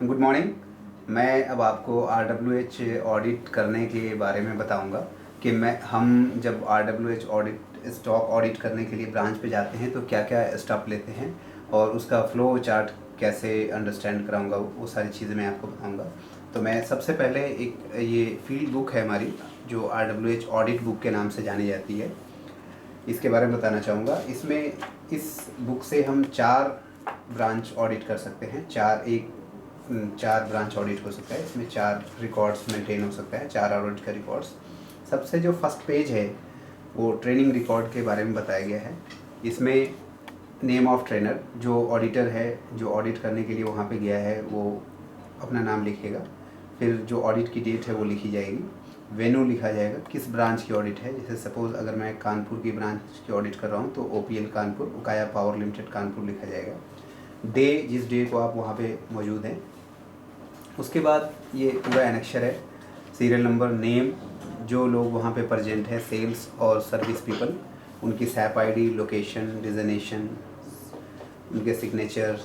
Good morning. मैं अब आपको RWH ऑडिट करने के बारे में बताऊंगा कि हम जब RWH ऑडिट स्टॉक ऑडिट करने के लिए ब्रांच पे जाते हैं तो क्या क्या स्टेप लेते हैं और उसका फ्लो चार्ट कैसे अंडरस्टैंड कराऊंगा, वो सारी चीज़ें मैं आपको बताऊंगा। तो मैं सबसे पहले एक ये फील्ड बुक है हमारी, जो RWH ऑडिट बुक के नाम से जानी जाती है, इसके बारे में बताना चाहूँगा। इसमें इस बुक से हम 4 ब्रांच ऑडिट कर सकते हैं। 4 ब्रांच ऑडिट हो सकता है। इसमें 4 रिकॉर्ड्स मेंटेन हो सकता है, 4 ऑडिट का रिकॉर्ड्स। सबसे जो फर्स्ट पेज है वो ट्रेनिंग रिकॉर्ड के बारे में बताया गया है। इसमें नेम ऑफ ट्रेनर, जो ऑडिटर है, जो ऑडिट करने के लिए वहाँ पे गया है, वो अपना नाम लिखेगा। फिर जो ऑडिट की डेट है वो लिखी जाएगी। वेन्यू लिखा जाएगा, किस ब्रांच की ऑडिट है। जैसे सपोज़ अगर मैं कानपुर की ब्रांच की ऑडिट कर रहा हूँ तो OPL कानपुर, उकाया पावर लिमिटेड कानपुर लिखा जाएगा। डे, जिस डे को आप वहाँ पे मौजूद हैं। उसके बाद ये पूरा एनेक्शर है, सीरियल नंबर, नेम, जो लोग वहाँ पे प्रेजेंट हैं, सेल्स और सर्विस पीपल, उनकी SAP ID, लोकेशन, डिजनेशन, उनके सिग्नेचर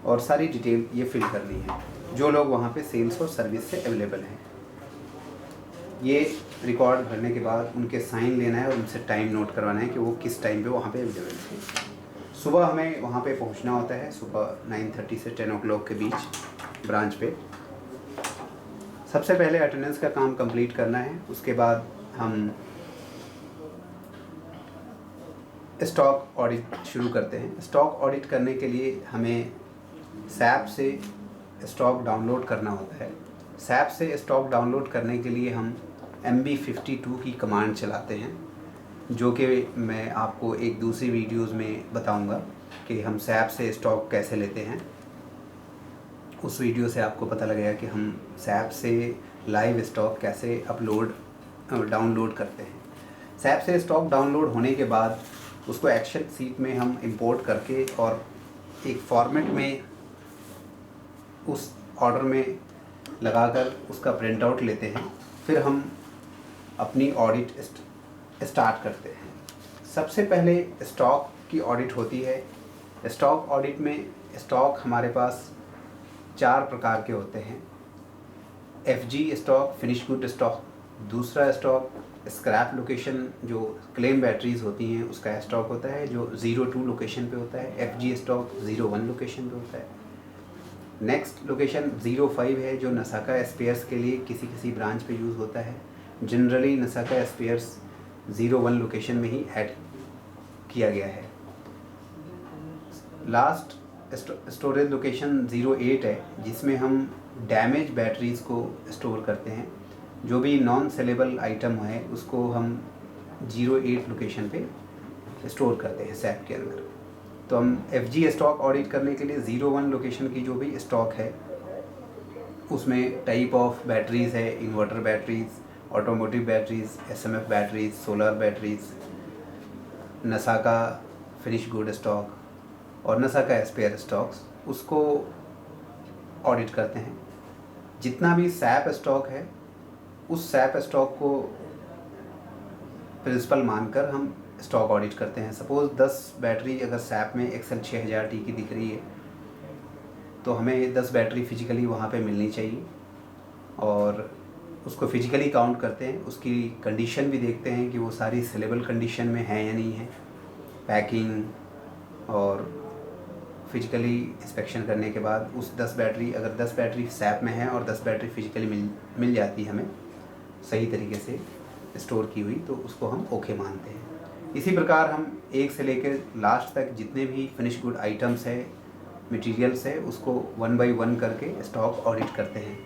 और सारी डिटेल ये फिल करनी है, जो लोग वहाँ पे सेल्स और सर्विस से अवेलेबल हैं। ये रिकॉर्ड भरने के बाद उनके साइन लेना है और उनसे टाइम नोट करवाना है कि वो किस टाइम पे वहाँ पे अवेलेबल थे। सुबह हमें वहाँ पे पहुँचना होता है, सुबह 9:30 से 10 o'clock के बीच ब्रांच पे। सबसे पहले अटेंडेंस का काम कंप्लीट करना है। उसके बाद हम स्टॉक ऑडिट शुरू करते हैं। स्टॉक ऑडिट करने के लिए हमें SAP से स्टॉक डाउनलोड करना होता है। SAP से स्टॉक डाउनलोड करने के लिए हम MB52 की कमांड चलाते हैं, जो कि मैं आपको एक दूसरी वीडियोज़ में बताऊंगा कि हम SAP से स्टॉक कैसे लेते हैं। उस वीडियो से आपको पता लगेगा कि हम SAP से लाइव स्टॉक कैसे डाउनलोड करते हैं। SAP से स्टॉक डाउनलोड होने के बाद उसको एक्सेल सीट में हम इंपोर्ट करके और एक फॉर्मेट में उस ऑर्डर में लगाकर उसका प्रिंट आउट लेते हैं। फिर हम अपनी ऑडिट स्टार्ट करते हैं। सबसे पहले स्टॉक की ऑडिट होती है। स्टॉक ऑडिट में स्टॉक हमारे पास 4 प्रकार के होते हैं। FG stock, finish good stock. दूसरा स्टॉक स्क्रैप लोकेशन, जो क्लेम बैटरीज होती हैं उसका स्टॉक होता है, जो 02 लोकेशन पे होता है। FG स्टॉक 01 लोकेशन पे होता है। नेक्स्ट लोकेशन 05 है, जो नसाका स्पेयर्स के लिए किसी किसी ब्रांच पे यूज़ होता है। जनरली नसाका स्पेयर्स 01 लोकेशन में ही ऐड किया गया है। लास्ट स्टोरेज लोकेशन 08 है, जिसमें हम डैमेज बैटरीज़ को स्टोर करते हैं। जो भी नॉन सेलेबल आइटम है उसको हम 08 लोकेशन पे स्टोर करते हैं SAP के अंदर। तो हम FG स्टॉक ऑडिट करने के लिए 01 लोकेशन की जो भी स्टॉक है उसमें टाइप ऑफ बैटरीज़ है, inverter batteries, automotive batteries, SMF batteries, solar batteries, नसाका फिनिश गुड स्टॉक और नसाका स्पेयर स्टॉक्स, उसको ऑडिट करते हैं। जितना भी SAP स्टॉक है उस SAP स्टॉक को प्रिंसिपल मानकर हम स्टॉक ऑडिट करते हैं। सपोज़ 10 बैटरी अगर SAP में एक्सेल 6000T की दिख रही है तो हमें 10 बैटरी फिजिकली वहाँ पे मिलनी चाहिए और उसको फिजिकली काउंट करते हैं। उसकी कंडीशन भी देखते हैं कि वो सारी सेलेबल कंडीशन में है या नहीं है। पैकिंग और फिजिकली इंस्पेक्शन करने के बाद उस 10 बैटरी, अगर 10 बैटरी SAP में है और 10 बैटरी फिजिकली मिल जाती है हमें सही तरीके से स्टोर की हुई, तो उसको हम ओके मानते हैं। इसी प्रकार हम एक से लेकर लास्ट तक जितने भी फिनिश गुड आइटम्स है, मटेरियल्स है, उसको 1 by 1 करके स्टॉक ऑडिट करते हैं।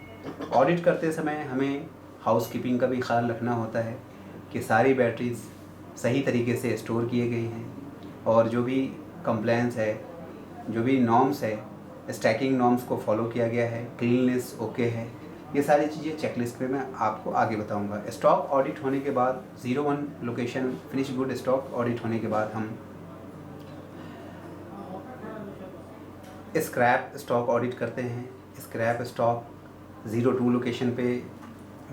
ऑडिट करते समय हमें हाउस कीपिंग का भी ख्याल रखना होता है कि सारी बैटरीज सही तरीके से स्टोर किए गए हैं और जो भी कंप्लायंस है, जो भी नॉर्म्स है, स्टैकिंग नॉर्म्स को फॉलो किया गया है, क्लीननेस ओके है। ये सारी चीज़ें चेकलिस्ट पे मैं आपको आगे बताऊंगा। स्टॉक ऑडिट होने के बाद 01 location finish good stock audit होने के बाद हम स्क्रैप स्टॉक ऑडिट करते हैं। स्क्रैप स्टॉक 02 लोकेशन पे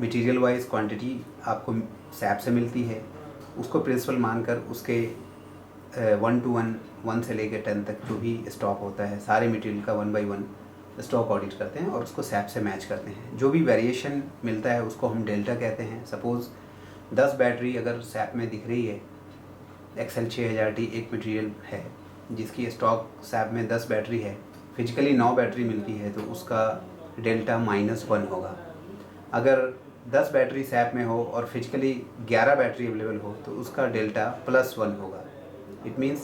मटेरियल वाइज क्वांटिटी आपको SAP से मिलती है, उसको प्रिंसिपल मानकर उसके 1 to 1 से लेकर 10 तक जो भी स्टॉक होता है सारे मटेरियल का 1 by 1 स्टॉक ऑडिट करते हैं और उसको सैप से मैच करते हैं। जो भी वेरिएशन मिलता है उसको हम डेल्टा कहते हैं। सपोज़ 10 बैटरी अगर सैप में दिख रही है, एक्सेल 6000T एक मटेरियल है जिसकी स्टॉक सैप में 10 बैटरी है, फिजिकली 9 बैटरी मिलती है, तो उसका डेल्टा -1 होगा। अगर 10 बैटरी सैप में हो और फिजिकली 11 बैटरी अवेलेबल हो तो उसका डेल्टा +1 होगा। It means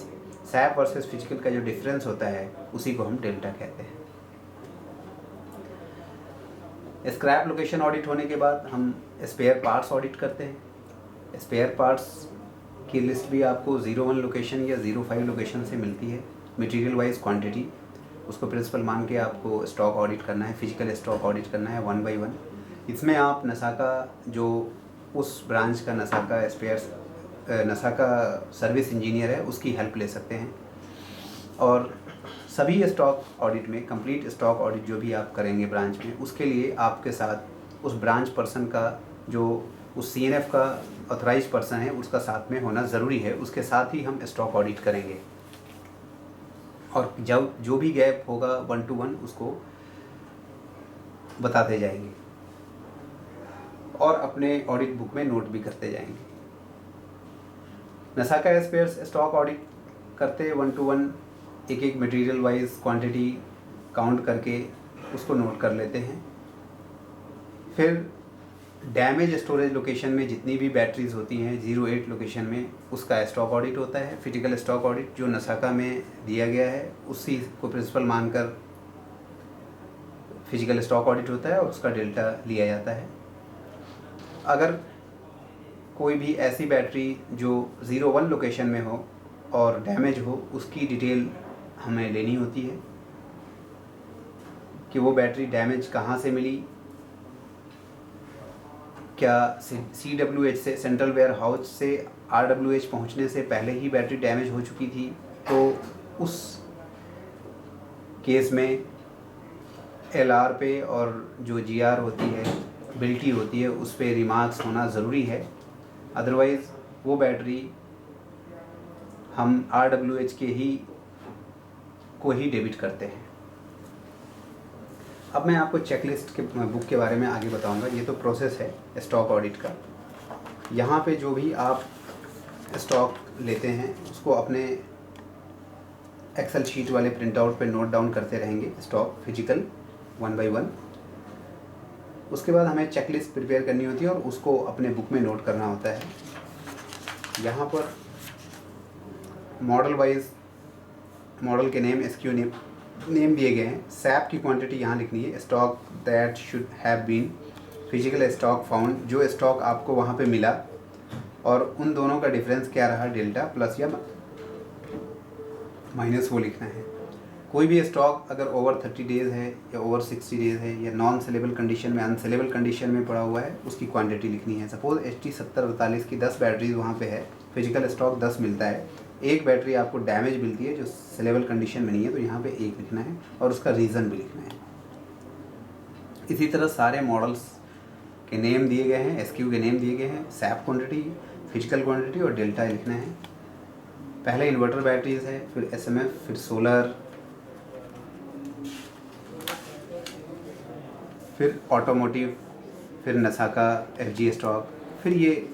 SAP versus physical का जो डिफरेंस होता है उसी को हम डेल्टा कहते हैं। स्क्रैप लोकेशन ऑडिट होने के बाद हम स्पेयर पार्ट्स ऑडिट करते हैं। स्पेयर पार्ट्स की लिस्ट भी आपको 01 लोकेशन या 05 लोकेशन से मिलती है। मटेरियल वाइज क्वांटिटी उसको प्रिंसिपल मान के आपको स्टॉक ऑडिट करना है, फिजिकल स्टॉक ऑडिट करना है 1 बाई 1। इसमें आप नसाका जो उस ब्रांच का नसाका स्पेयर्स नसाका सर्विस इंजीनियर है उसकी हेल्प ले सकते हैं। और सभी स्टॉक ऑडिट में कंप्लीट स्टॉक ऑडिट जो भी आप करेंगे ब्रांच में, उसके लिए आपके साथ उस ब्रांच पर्सन का जो उस CNF का ऑथराइज पर्सन है उसका साथ में होना ज़रूरी है। उसके साथ ही हम स्टॉक ऑडिट करेंगे और जब जो भी गैप होगा 1 to 1 उसको बताते जाएंगे और अपने ऑडिट बुक में नोट भी करते जाएंगे। नसाका स्पेयर्स स्टॉक ऑडिट करते 1 to 1 एक एक मटेरियल वाइज क्वांटिटी काउंट करके उसको नोट कर लेते हैं। फिर डैमेज स्टोरेज लोकेशन में जितनी भी बैटरीज होती हैं 08 लोकेशन में उसका स्टॉक ऑडिट होता है। फिजिकल स्टॉक ऑडिट जो नसाका में दिया गया है उसी को प्रिंसिपल मानकर फिजिकल स्टॉक ऑडिट होता है और उसका डेल्टा लिया जाता है। अगर कोई भी ऐसी बैटरी जो 01 लोकेशन में हो और डैमेज हो उसकी डिटेल हमें लेनी होती है कि वो बैटरी डैमेज कहाँ से मिली, क्या CWH से सेंट्रल वेयर हाउस से RWH पहुंचने से पहले ही बैटरी डैमेज हो चुकी थी, तो उस केस में LR पे और जो GR होती है बिल्टी होती है उस पर रिमार्क्स होना ज़रूरी है। अदरवाइज़ वो बैटरी हम RWH के ही को ही डेबिट करते हैं। अब मैं आपको चेकलिस्ट के बुक के बारे में आगे बताऊंगा। ये तो प्रोसेस है स्टॉक ऑडिट का। यहाँ पे जो भी आप स्टॉक लेते हैं उसको अपने एक्सेल शीट वाले प्रिंट आउट पे नोट डाउन करते रहेंगे, स्टॉक फिजिकल 1 बाई 1। उसके बाद हमें चेकलिस्ट प्रिपेयर करनी होती है और उसको अपने बुक में नोट करना होता है। यहाँ पर मॉडल वाइज मॉडल के नेम SKU नेम दिए गए हैं। सैप की क्वांटिटी यहाँ लिखनी है, stock that should have been, physical stock found जो स्टॉक आपको वहाँ पे मिला और उन दोनों का डिफरेंस क्या रहा, डेल्टा प्लस या माइनस वो लिखना है। कोई भी स्टॉक अगर ओवर 30 डेज़ है या ओवर 60 डेज़ है या नॉन सेलेबल कंडीशन में अनसेलेबल कंडीशन में पड़ा हुआ है उसकी क्वांटिटी लिखनी है। सपोज HT 7042 की 10 बैटरीज वहाँ पे है, फिजिकल स्टॉक 10 मिलता है, एक बैटरी आपको डैमेज मिलती है जो सेलेबल कंडीशन में नहीं है, तो यहाँ पे 1 लिखना है और उसका रीज़न भी लिखना है। इसी तरह सारे मॉडल्स के नेम दिए गए हैं, SKU के नेम दिए गए हैं, सैप क्वांटिटी, फिजिकल क्वांटिटी और डेल्टा लिखना है। पहले इन्वर्टर बैटरीज है, फिर SMF, फिर सोलर, फिर ऑटोमोटिव, फिर नसाका FG स्टॉक, फिर ये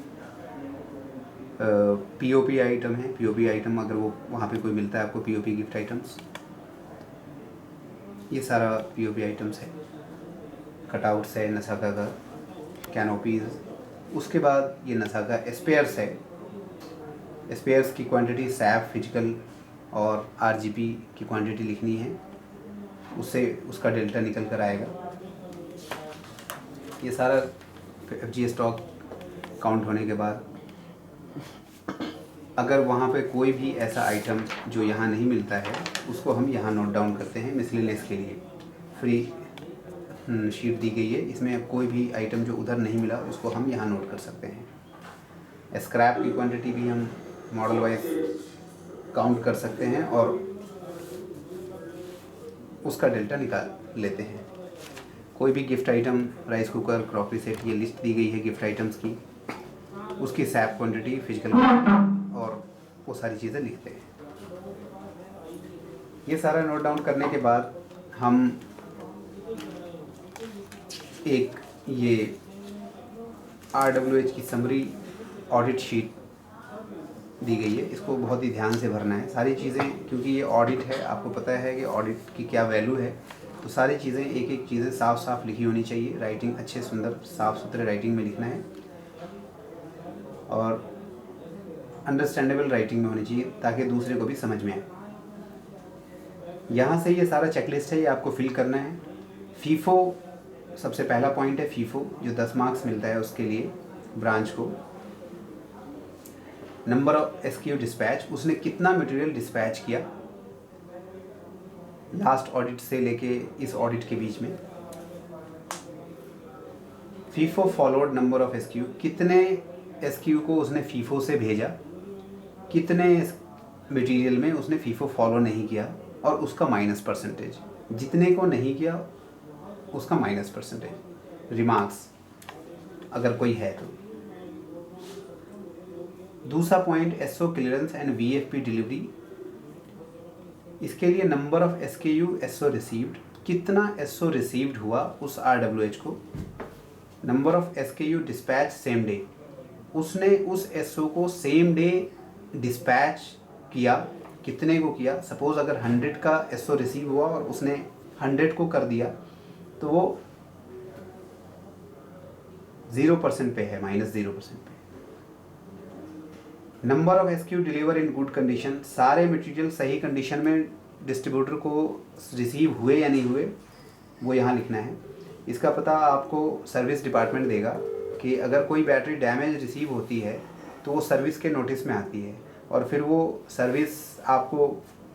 POP आइटम है। POP आइटम अगर वो वहाँ पे कोई मिलता है आपको, POP गिफ्ट आइटम्स, ये सारा POP आइटम्स है। कटआउट्स है नसाका का, कैनोपीज़। उसके बाद ये नसाका स्पेयर्स है। स्पेयर्स की क्वांटिटी सैप, फिजिकल और RGP की क्वांटिटी लिखनी है, उससे उसका डेल्टा निकल कर आएगा। ये सारा FG स्टॉक काउंट होने के बाद अगर वहाँ पे कोई भी ऐसा आइटम जो यहाँ नहीं मिलता है उसको हम यहाँ नोट डाउन करते हैं। मिसलेनियस के लिए फ्री शीट दी गई है, इसमें कोई भी आइटम जो उधर नहीं मिला उसको हम यहाँ नोट कर सकते हैं। स्क्रैप की क्वांटिटी भी हम मॉडल वाइज काउंट कर सकते हैं और उसका डेल्टा निकाल लेते हैं। कोई भी gift item, rice cooker, crockery set, ये लिस्ट दी गई है गिफ्ट आइटम्स की, उसकी सैप क्वांटिटी, फिजिकल और वो सारी चीज़ें लिखते हैं। ये सारा नोट डाउन करने के बाद हम एक ये RWH की समरी ऑडिट शीट दी गई है, इसको बहुत ही ध्यान से भरना है सारी चीज़ें, क्योंकि ये ऑडिट है, आपको पता है कि ऑडिट की क्या वैल्यू है। तो सारी चीज़ें एक एक चीज़ें साफ साफ लिखी होनी चाहिए, राइटिंग अच्छे सुंदर साफ़ सुथरे राइटिंग में लिखना है और अंडरस्टैंडेबल राइटिंग में होनी चाहिए ताकि दूसरे को भी समझ में आए। यहाँ से ये सारा चेकलिस्ट है, ये आपको फिल करना है। फीफो सबसे पहला पॉइंट है, फीफो जो 10 मार्क्स मिलता है उसके लिए ब्रांच को। नंबर ऑफ SKU डिस्पैच, उसने कितना मटेरियल डिस्पैच किया लास्ट ऑडिट से लेके इस ऑडिट के बीच में। FIFO followed number of SKU, कितने SKU को उसने फीफो से भेजा, कितने मटेरियल में उसने फीफो फॉलो नहीं किया और उसका -%, जितने को नहीं किया उसका -%, रिमार्क्स अगर कोई है तो। दूसरा point SO clearance and VFP delivery, इसके लिए number of SKU SO received, कितना SO रिसीव्ड हुआ उस RWH को। Number of SKU dispatch same day, उसने उस SO को सेम डे डिस्पैच किया, कितने को किया। सपोज़ अगर 100 का SO रिसीव हुआ और उसने 100 को कर दिया तो वो 0% पे है, -0% पे। Number of SKU deliver in good condition, सारे मटेरियल सही कंडीशन में डिस्ट्रीब्यूटर को रिसीव हुए या नहीं हुए वो यहाँ लिखना है। इसका पता आपको सर्विस डिपार्टमेंट देगा कि अगर कोई बैटरी डैमेज रिसीव होती है तो वो सर्विस के नोटिस में आती है और फिर वो सर्विस आपको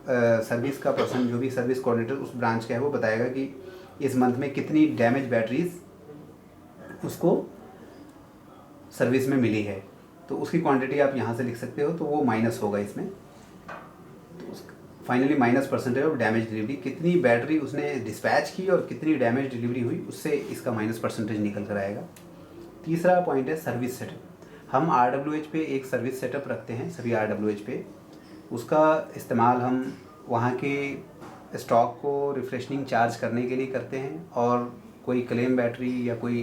सर्विस का पर्सन जो भी सर्विस कोऑर्डिनेटर उस ब्रांच का है वो बताएगा कि इस मंथ में कितनी डैमेज बैटरीज उसको सर्विस में मिली है, तो उसकी क्वांटिटी आप यहाँ से लिख सकते हो। तो वो माइनस होगा इसमें, तो फाइनली -% ऑफ डैमेज डिलीवरी, कितनी बैटरी उसने डिस्पैच की और कितनी डैमेज डिलीवरी हुई उससे इसका -% निकल कर आएगा। तीसरा पॉइंट है सर्विस सेटअप, हम RWH पे एक सर्विस सेटअप रखते हैं सभी RWH पे, उसका इस्तेमाल हम वहाँ के स्टॉक को रिफ्रेशनिंग चार्ज करने के लिए करते हैं और कोई क्लेम बैटरी या कोई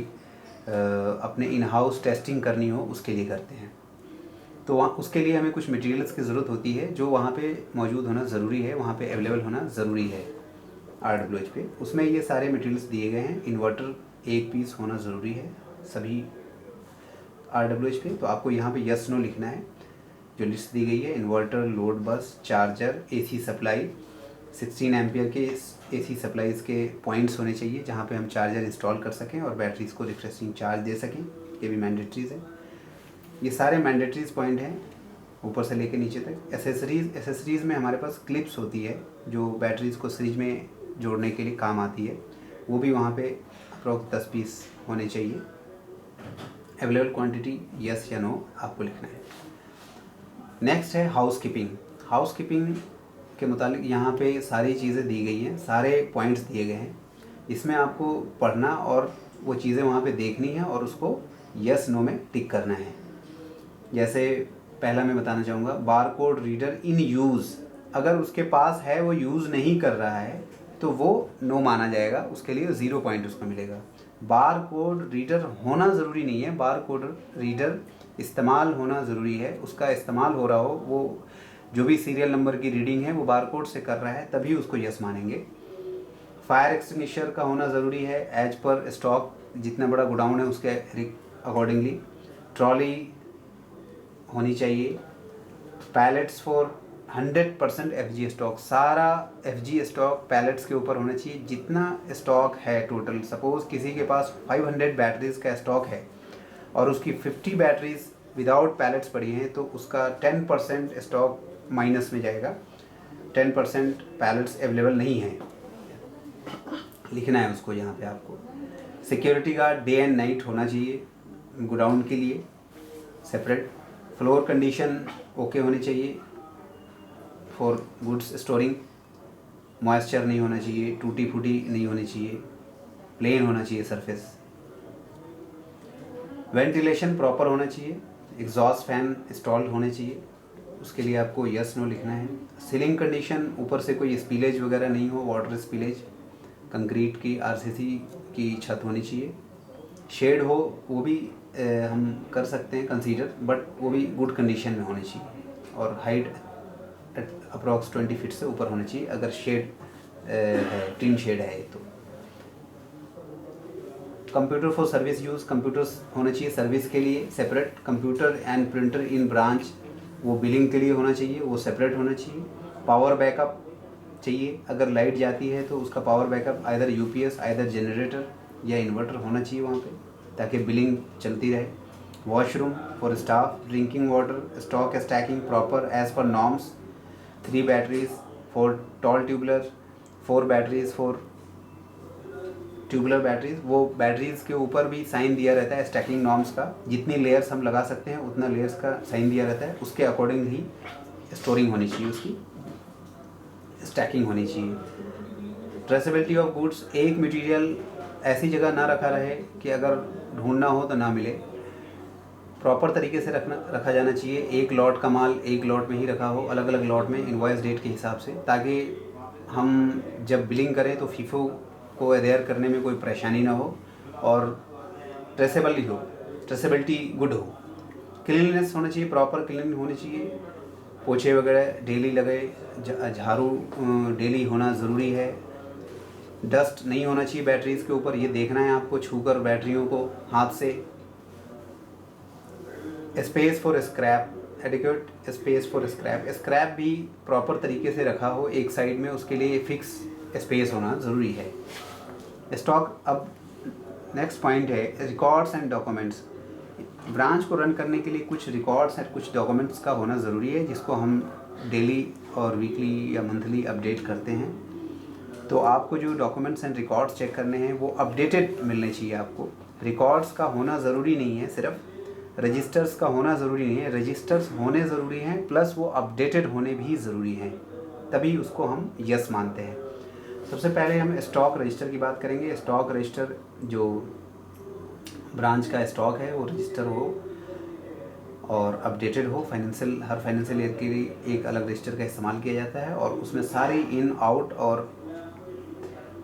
अपने इन हाउस टेस्टिंग करनी हो उसके लिए करते हैं। तो वहाँ उसके लिए हमें कुछ मटेरियल्स की ज़रूरत होती है जो वहाँ पे मौजूद होना ज़रूरी है, वहाँ पे अवेलेबल होना ज़रूरी है RWH पे। उसमें ये सारे मटेरियल्स दिए गए हैं। इन्वर्टर 1 पीस होना ज़रूरी है सभी RWH पे, तो आपको यहाँ पे यस नो लिखना है। जो लिस्ट दी गई है, inverter, load bus, charger, AC supply, 16 ampere के AC सप्लाईज़ के पॉइंट्स होने चाहिए जहाँ पे हम चार्जर इंस्टॉल कर सकें और बैटरीज़ को रिफ्रेशिंग चार्ज दे सकें, ये भी मैंडेटरीज़ है। ये सारे मैंडेटरीज पॉइंट हैं ऊपर से लेके नीचे तक। एसेसरीज़ में हमारे पास क्लिप्स होती है जो बैटरीज़ को सीरीज में जोड़ने के लिए काम आती है, वो भी वहाँ पे अप्रोक्स 10 पीस होने चाहिए। अवेलेबल क्वांटिटी यस या नो आपको लिखना है। नेक्स्ट है हाउस कीपिंग के मुतालिक यहाँ पे सारी चीज़ें दी गई हैं, सारे पॉइंट्स दिए गए हैं। इसमें आपको पढ़ना और वो चीज़ें वहाँ पे देखनी है और उसको यस नो में टिक करना है। जैसे पहला मैं बताना चाहूँगा, बारकोड रीडर इन यूज़, अगर उसके पास है वो यूज़ नहीं कर रहा है तो वो नो माना जाएगा, उसके लिए 0 पॉइंट उसको मिलेगा। बारकोड रीडर होना ज़रूरी नहीं है, बारकोड रीडर इस्तेमाल होना ज़रूरी है, उसका इस्तेमाल हो रहा हो, वो जो भी सीरियल नंबर की रीडिंग है वो बारकोड से कर रहा है तभी उसको यस मानेंगे। फायर एक्सटिंग्विशर का होना ज़रूरी है एज पर स्टॉक, जितना बड़ा गोडाउन है उसके अकॉर्डिंगली। ट्रॉली होनी चाहिए। पैलेट्स फॉर 100% FG स्टॉक, सारा FG स्टॉक पैलेट्स के ऊपर होना चाहिए। जितना स्टॉक है टोटल, सपोज़ किसी के पास 500 बैटरीज़ का स्टॉक है और उसकी 50 बैटरीज़ विदाउट पैलेट्स पड़ी हैं तो उसका 10% स्टॉक माइनस में जाएगा, 10% पैलेट्स अवेलेबल नहीं है, लिखना है उसको यहाँ पे आपको। Security guard day and night होना चाहिए गोडाउन के लिए सेपरेट। फ्लोर कंडीशन ओके होनी चाहिए फॉर गुड्स स्टोरिंग, मॉइस्चर नहीं होना चाहिए, टूटी फूटी नहीं होनी चाहिए, प्लेन होना चाहिए सरफेस। वेंटिलेशन प्रॉपर होना चाहिए, एग्जॉस्ट फैन इंस्टॉल्ड होने चाहिए, उसके लिए आपको यस नो लिखना है। सीलिंग कंडीशन, ऊपर से कोई स्पिलेज वगैरह नहीं हो, वाटर स्पिलेज, कंक्रीट की RCC की छत होनी चाहिए। शेड हो वो भी हम कर सकते हैं कंसीडर, बट वो भी गुड कंडीशन में होनी चाहिए और हाइट अप्रॉक्स 20 फीट से ऊपर होनी चाहिए अगर शेड है, टिन शेड है तो। Computer for service use, computers होना चाहिए सर्विस के लिए separate. Computer and printer in branch, वो बिलिंग के लिए होना चाहिए, वो सेपरेट होना चाहिए। पावर बैकअप चाहिए, अगर लाइट जाती है तो उसका power backup either UPS, either generator या इन्वर्टर होना चाहिए वहाँ पे, ताकि बिलिंग चलती रहे। Washroom for staff, drinking water, stock stacking proper as per norms. 3 batteries for tall tubular, 4 batteries for tubular batteries. वो बैटरीज के ऊपर भी साइन दिया रहता है स्टैकिंग नॉर्म्स का, जितनी लेयर्स हम लगा सकते हैं उतना लेयर्स का साइन दिया रहता है, उसके अकॉर्डिंग ही स्टोरिंग होनी चाहिए, उसकी स्टैकिंग होनी चाहिए। ट्रेसेबिलिटी ऑफ गुड्स, एक मटेरियल ऐसी जगह ना रखा रहे कि अगर ढूंढना हो तो ना मिले, प्रॉपर तरीके से रखा जाना चाहिए। एक लॉट का माल एक लॉट में ही रखा हो, अलग अलग लॉट में इनवॉइस डेट के हिसाब से, ताकि हम जब बिलिंग करें तो फीफो को अदेयर करने में कोई परेशानी ना हो और ट्रेसेबिलिटी गुड हो। क्लीननेस होना चाहिए, प्रॉपर क्लीन होनी चाहिए, पोछे वगैरह डेली लगे, झाड़ू डेली होना ज़रूरी है। डस्ट नहीं होना चाहिए बैटरीज के ऊपर, ये देखना है आपको छूकर बैटरियों को हाथ से। Space for scrap, adequate space for scrap, scrap भी प्रॉपर तरीके से रखा हो एक साइड में, उसके लिए फिक्स स्पेस होना ज़रूरी है। स्टॉक, अब नेक्स्ट पॉइंट है रिकॉर्ड्स एंड डॉक्यूमेंट्स। ब्रांच को रन करने के लिए कुछ रिकॉर्ड्स और कुछ डॉक्यूमेंट्स का होना ज़रूरी है, जिसको हम डेली और वीकली या मंथली अपडेट करते हैं। तो आपको जो डॉक्यूमेंट्स एंड रिकॉर्ड्स चेक करने हैं वो अपडेटेड मिलने चाहिए आपको। रिकॉर्ड्स का होना ज़रूरी नहीं है, सिर्फ रजिस्टर्स का होना ज़रूरी नहीं है, रजिस्टर्स होने ज़रूरी हैं प्लस वो अपडेटेड होने भी ज़रूरी हैं, तभी उसको हम यस मानते हैं। सबसे पहले हम स्टॉक रजिस्टर की बात करेंगे। स्टॉक रजिस्टर जो ब्रांच का स्टॉक है वो रजिस्टर हो और अपडेटेड हो। हर फाइनेंशियल ईयर के लिए एक अलग रजिस्टर का इस्तेमाल किया जाता है और उसमें सारी इन आउट और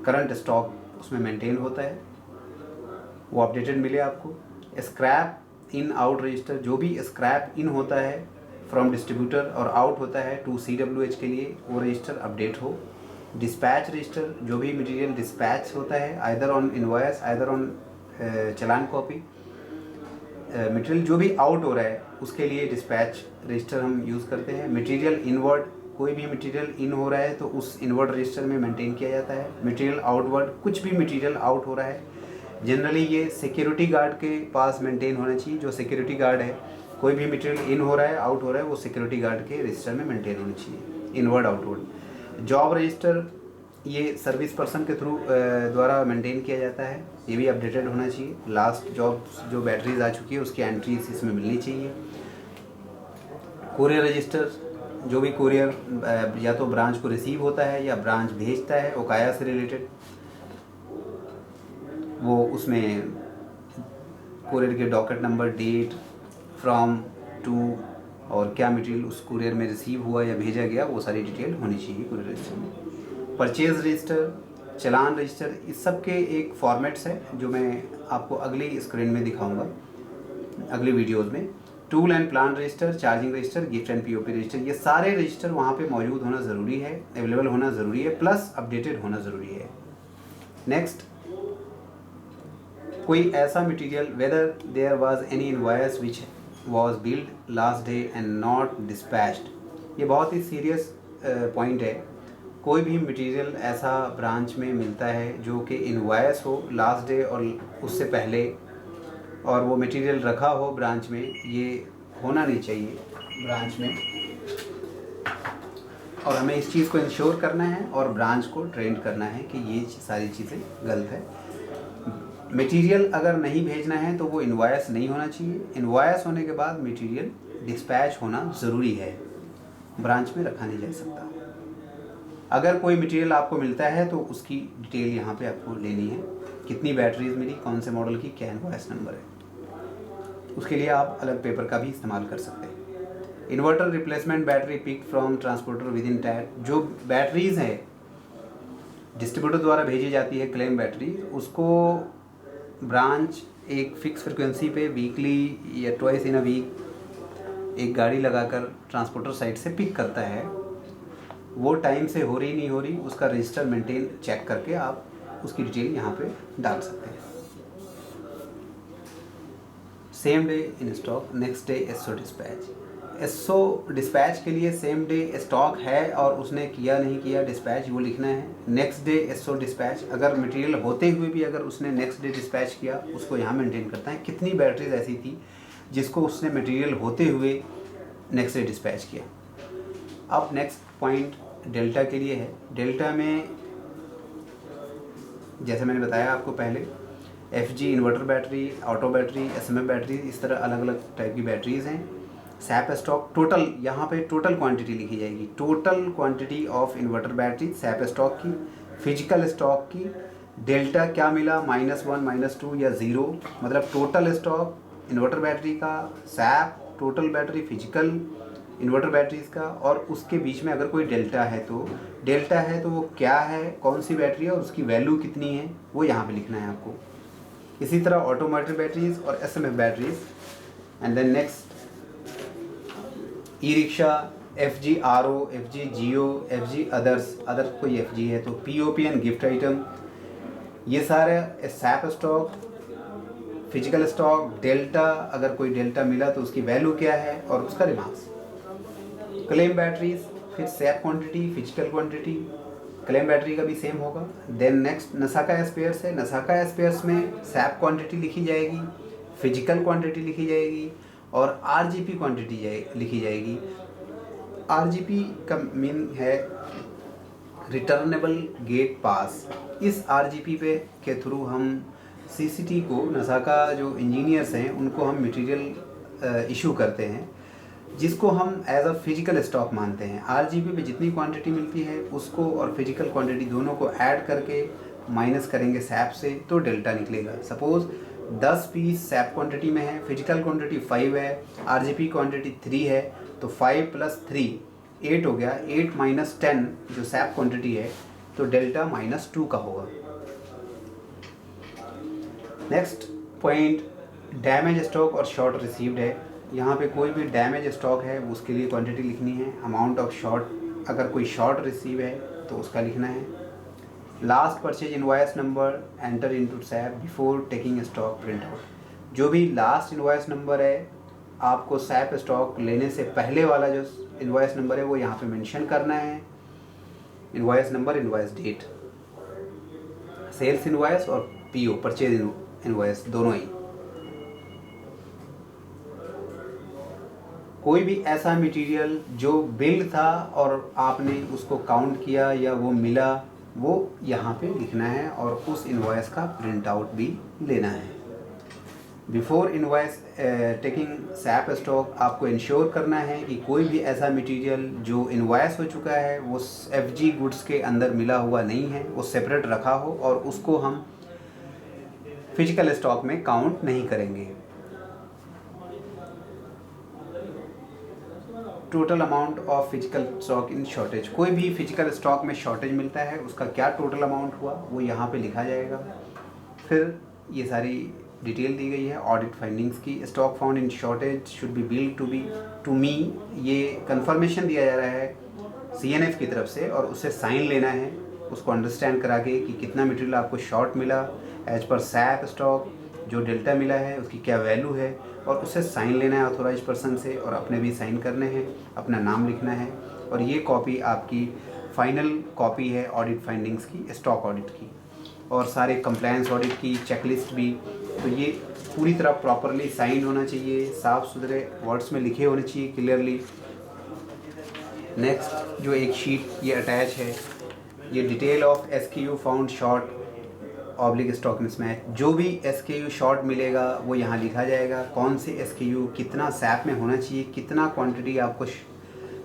करंट स्टॉक उसमें मेंटेन होता है, वो अपडेटेड मिले आपको। स्क्रैप इन आउट रजिस्टर, जो भी स्क्रैप इन होता है फ्रॉम डिस्ट्रीब्यूटर और आउट होता है टू CWH के लिए, वो रजिस्टर अपडेट हो। डिस्पैच रजिस्टर, जो भी मटेरियल डिस्पैच होता है either on invoice either on challan copy, material जो भी आउट हो रहा है उसके लिए डिस्पैच रजिस्टर हम यूज़ करते हैं। मटेरियल इनवर्ड, कोई भी मटेरियल इन हो रहा है तो उस इनवर्ड रजिस्टर में मेंटेन किया जाता है। मटेरियल आउटवर्ड, कुछ भी मटेरियल आउट हो रहा है जनरली ये सिक्योरिटी गार्ड के पास मेंटेन होना चाहिए। जो सिक्योरिटी गार्ड है, कोई भी मटेरियल इन हो रहा है आउट हो रहा है वो सिक्योरिटी गार्ड के रजिस्टर में मेंटेन होनी चाहिए, इनवर्ड आउटवर्ड। जॉब रजिस्टर ये सर्विस पर्सन के थ्रू द्वारा मेंटेन किया जाता है, ये भी अपडेटेड होना चाहिए। लास्ट जॉब जो बैटरीज आ चुकी है उसकी एंट्रीज इसमें मिलनी चाहिए। कुरियर रजिस्टर, जो भी कुरियर या तो ब्रांच को रिसीव होता है या ब्रांच भेजता है ओकाया से रिलेटेड, वो उसमें कुरियर के docket number, date, from, to और क्या मटेरियल उस कुरियर में रिसीव हुआ या भेजा गया, वो सारी डिटेल होनी चाहिए कुरियर रजिस्टर में। परचेज रजिस्टर, चलान रजिस्टर, इस सब के एक फॉर्मेट्स है जो मैं आपको अगली स्क्रीन में दिखाऊंगा अगली वीडियोज़ में। Tool and plan register, charging register, gift and POP register, ये सारे रजिस्टर वहाँ पे मौजूद होना ज़रूरी है, अवेलेबल होना ज़रूरी है, प्लस अपडेटेड होना ज़रूरी है। नेक्स्ट, कोई ऐसा material whether there was any invoice which was billed last day and not dispatched, ये बहुत ही सीरियस पॉइंट है। कोई भी मटेरियल ऐसा ब्रांच में मिलता है जो कि इनवॉइस हो लास्ट डे और उससे पहले, और वो मटेरियल रखा हो ब्रांच में, ये होना नहीं चाहिए ब्रांच में, और हमें इस चीज़ को इंश्योर करना है और ब्रांच को ट्रेंड करना है कि ये सारी चीज़ें गलत है। मटेरियल अगर नहीं भेजना है तो वो इनवॉइस नहीं होना चाहिए, इनवॉइस होने के बाद मटेरियल डिस्पैच होना ज़रूरी है, ब्रांच में रखा नहीं जा सकता। अगर कोई मटेरियल आपको मिलता है तो उसकी डिटेल यहाँ पे आपको लेनी है, कितनी बैटरीज मिली, कौन से मॉडल की, क्या इनवॉइस नंबर है, उसके लिए आप अलग पेपर का भी इस्तेमाल कर सकते हैं। Inverter replacement battery pick from transporter with in tag, जो बैटरीज हैं डिस्ट्रीब्यूटर द्वारा भेजी जाती है क्लेम बैटरी, उसको ब्रांच एक फिक्स फ्रिक्वेंसी पे वीकली या ट्वाइस इन अ वीक एक गाड़ी लगाकर ट्रांसपोर्टर साइट से पिक करता है, वो टाइम से हो रही नहीं हो रही उसका रजिस्टर मेंटेन चेक करके आप उसकी डिटेल यहाँ पे डाल सकते हैं। Same day in stock, next day SO dispatch. SO dispatch के लिए सेम डे स्टॉक है और उसने किया नहीं किया डिस्पैच वो लिखना है। नेक्स्ट डे एसओ डिस्पैच, अगर मटेरियल होते हुए भी अगर उसने नेक्स्ट डे डिस्पैच किया उसको यहाँ मेंटेन करता है। कितनी बैटरीज ऐसी थी जिसको उसने मटेरियल होते हुए नेक्स्ट डे डिस्पैच किया। अब नेक्स्ट पॉइंट डेल्टा के लिए है। डेल्टा में जैसे मैंने बताया आपको पहले, FG inverter battery, auto battery, SMF battery, इस तरह अलग अलग टाइप की बैटरीज़ हैं। सैप स्टॉक टोटल, यहाँ पे टोटल क्वांटिटी लिखी जाएगी, total quantity of inverter battery SAP stock की, फिजिकल स्टॉक की। डेल्टा क्या मिला, -1, -2 या 0, मतलब टोटल स्टॉक इन्वर्टर बैटरी का, SAP total battery physical inverter batteries का, और उसके बीच में अगर कोई डेल्टा है तो वो क्या है, कौन सी बैटरी है और उसकी वैल्यू कितनी है, वो यहाँ पे लिखना है आपको। इसी तरह ऑटोमेटिक बैटरीज और SMF batteries. And then next e rickshaw, FG RO, FG Geo, FG others, other कोई एफजी है तो पीओपीएन गिफ्ट आइटम, ये सारे SAP stock, physical stock, delta, अगर कोई डेल्टा मिला तो उसकी वैल्यू क्या है और उसका रिमार्क्स। क्लेम बैटरीज, फिर SAP quantity, physical quantity, claim battery का भी सेम होगा। देन नेक्स्ट नसाका स्पेयर्स है। नसाका स्पेयर्स में सैप क्वांटिटी लिखी जाएगी, फिजिकल क्वांटिटी लिखी जाएगी और आरजीपी क्वांटिटी लिखी जाएगी। आरजीपी का मीन है रिटर्नेबल गेट पास। इस आरजीपी पे के थ्रू हम सीसीटी को, नसाका जो इंजीनियर्स हैं उनको हम मटेरियल इशू करते हैं, जिसको हम एज अ फिजिकल स्टॉक मानते हैं। आरजीबी पे जितनी क्वांटिटी मिलती है उसको और फिजिकल क्वांटिटी दोनों को ऐड करके माइनस करेंगे सैप से तो डेल्टा निकलेगा। सपोज 10 पीस सैप क्वांटिटी में है, फिजिकल क्वांटिटी 5 है, आरजीबी क्वांटिटी 3 है, तो 5 + 3 8 हो गया। 8 - 10 जो सैप क्वांटिटी है तो डेल्टा -2 का होगा। नेक्स्ट पॉइंट डैमेज स्टॉक और शॉर्ट रिसीव्ड है। यहाँ पे कोई भी डैमेज स्टॉक है उसके लिए क्वांटिटी लिखनी है। अमाउंट ऑफ शॉर्ट, अगर कोई शॉर्ट रिसीव है तो उसका लिखना है। Last purchase invoice number enter into SAP before taking stock print out. जो भी लास्ट इनवॉइस नंबर है आपको सैप स्टॉक लेने से पहले वाला जो इनवॉइस नंबर है वो यहाँ पे मेंशन करना है। Invoice number, invoice date, sales invoice और पीओ परचेज इनवॉइस दोनों ही। कोई भी ऐसा मटेरियल जो बिल था और आपने उसको काउंट किया या वो मिला, वो यहाँ पे लिखना है और उस इनवॉइस का प्रिंट आउट भी लेना है। Before invoice taking SAP stock आपको इंश्योर करना है कि कोई भी ऐसा मटेरियल जो इनवॉइस हो चुका है वो एफजी गुड्स के अंदर मिला हुआ नहीं है, वो सेपरेट रखा हो और उसको हम फिजिकल स्टॉक में काउंट नहीं करेंगे। Total amount of physical stock in shortage, कोई भी फिजिकल स्टॉक में शॉर्टेज मिलता है उसका क्या टोटल अमाउंट हुआ वो यहाँ पे लिखा जाएगा। फिर ये सारी डिटेल दी गई है ऑडिट फाइंडिंग्स की। Stock found in shortage should be billed to me, ये कंफर्मेशन दिया जा रहा है सीएनएफ की तरफ से और उससे साइन लेना है, उसको अंडरस्टैंड करा के कि कितना मटेरियल आपको शॉर्ट मिला एज पर सैप स्टॉक, जो डेल्टा मिला है उसकी क्या वैल्यू है, और उससे साइन लेना है ऑथोराइज पर्सन से और अपने भी साइन करने हैं, अपना नाम लिखना है। और ये कॉपी आपकी फाइनल कॉपी है ऑडिट फाइंडिंग्स की, स्टॉक ऑडिट की, और सारे कंप्लायंस ऑडिट की चेकलिस्ट भी। तो ये पूरी तरह प्रॉपरली साइन होना चाहिए, साफ़ सुथरे वर्ड्स में लिखे होने चाहिए क्लियरली। नेक्स्ट जो एक शीट ये अटैच है, ये detail of SQ found short oblique stock mismatch, जो भी एसक्यू शॉर्ट मिलेगा वो यहाँ लिखा जाएगा, कौन से एसक्यू कितना सैप में होना चाहिए, कितना क्वांटिटी आपको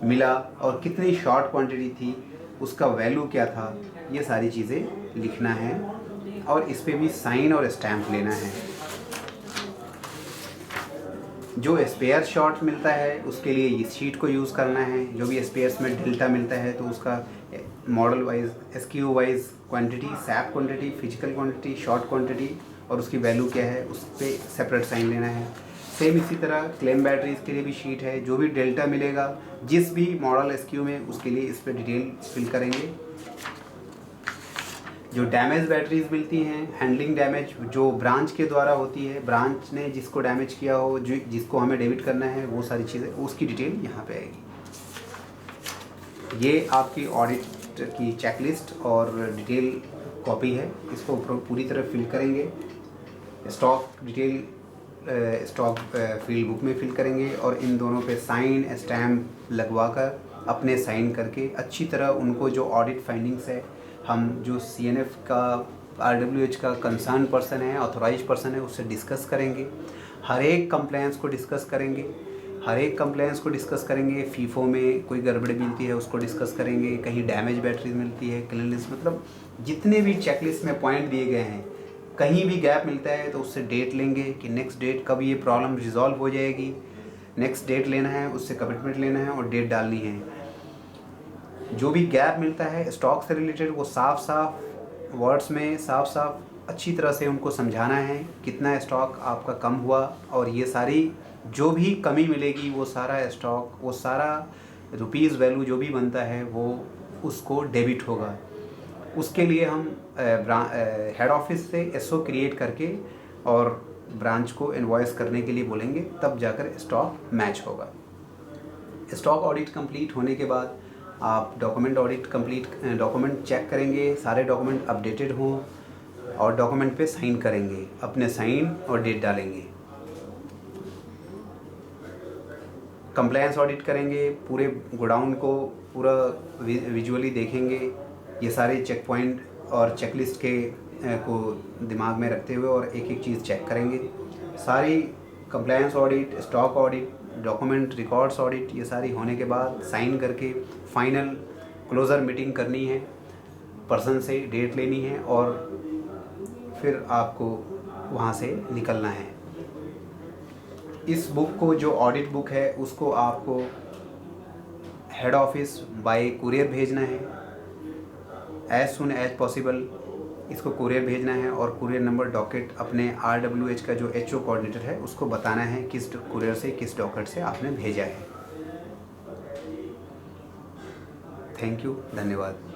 मिला और कितनी शॉर्ट क्वांटिटी थी, उसका वैल्यू क्या था, ये सारी चीज़ें लिखना है और इस पर भी साइन और स्टैम्प लेना है। जो स्पेयर शॉर्ट मिलता है उसके लिए इस शीट को यूज़ करना है। जो भी स्पेयर्स में डेल्टा मिलता है तो उसका model wise, SQ wise quantity, SAP quantity, physical quantity, short quantity और उसकी वैल्यू क्या है उस पर सेपरेट साइन लेना है। सेम इसी तरह क्लेम बैटरीज के लिए भी शीट है, जो भी डेल्टा मिलेगा जिस भी मॉडल एसक्यू में उसके लिए इस पर डिटेल फिल करेंगे। जो डैमेज बैटरीज मिलती हैं, हैंडलिंग डैमेज जो ब्रांच के द्वारा होती है, ब्रांच ने जिसको डैमेज किया हो, जो जिसको हमें डेबिट करना है, वो सारी चीज़ें उसकी डिटेल यहाँ पे आएगी। ये आपकी ऑडिट की चेकलिस्ट और डिटेल कॉपी है, इसको पूरी तरह फिल करेंगे। Stock detail stock field book में फिल करेंगे और इन दोनों पे साइन स्टैम्प लगवा कर अपने साइन करके अच्छी तरह उनको जो ऑडिट फाइंडिंग्स है, हम जो CNF का RWH का कंसर्न पर्सन है, ऑथोराइज पर्सन है, उससे डिस्कस करेंगे। हर एक कंप्लायंस को डिस्कस करेंगे, फीफो में कोई गड़बड़ी मिलती है उसको डिस्कस करेंगे, कहीं डैमेज बैटरी मिलती है, क्लीननेस, मतलब जितने भी चेकलिस्ट में पॉइंट दिए गए हैं, कहीं भी गैप मिलता है तो उससे डेट लेंगे कि नेक्स्ट डेट कब ये प्रॉब्लम रिजॉल्व हो जाएगी, नेक्स्ट डेट लेना है, उससे कमिटमेंट लेना है और डेट डालनी है। जो भी गैप मिलता है स्टॉक से रिलेटेड, वो साफ साफ वर्ड्स में साफ अच्छी तरह से उनको समझाना है कितना स्टॉक आपका कम हुआ, और ये सारी जो भी कमी मिलेगी वो सारा स्टॉक, वो सारा रुपीज़ वैल्यू जो भी बनता है वो उसको डेबिट होगा। उसके लिए हम हेड ऑफिस से SO क्रिएट करके और ब्रांच को इनवॉइस करने के लिए बोलेंगे, तब जाकर स्टॉक मैच होगा। स्टॉक ऑडिट कंप्लीट होने के बाद आप डॉक्यूमेंट चेक करेंगे, सारे डॉक्यूमेंट अपडेटेड हों और डॉक्यूमेंट पे साइन करेंगे, अपने साइन और डेट डालेंगे। कंप्लायंस ऑडिट करेंगे, पूरे गोडाउन को पूरा विजुअली देखेंगे, ये सारे चेक पॉइंट और चेकलिस्ट के को दिमाग में रखते हुए और एक एक चीज़ चेक करेंगे। सारी compliance audit, stock audit, document records audit, ये सारी होने के बाद साइन करके फाइनल क्लोज़र मीटिंग करनी है, पर्सन से डेट लेनी है और फिर आपको वहाँ से निकलना है। इस बुक को, जो ऑडिट बुक है, उसको आपको हेड ऑफिस बाय कुरियर भेजना है, एज सुन एज पॉसिबल इसको कुरियर भेजना है और कुरियर नंबर डॉकेट अपने RWH का जो HO कोऑर्डिनेटर है उसको बताना है किस कुरियर से, किस डॉकेट से आपने भेजा है। थैंक यू, धन्यवाद।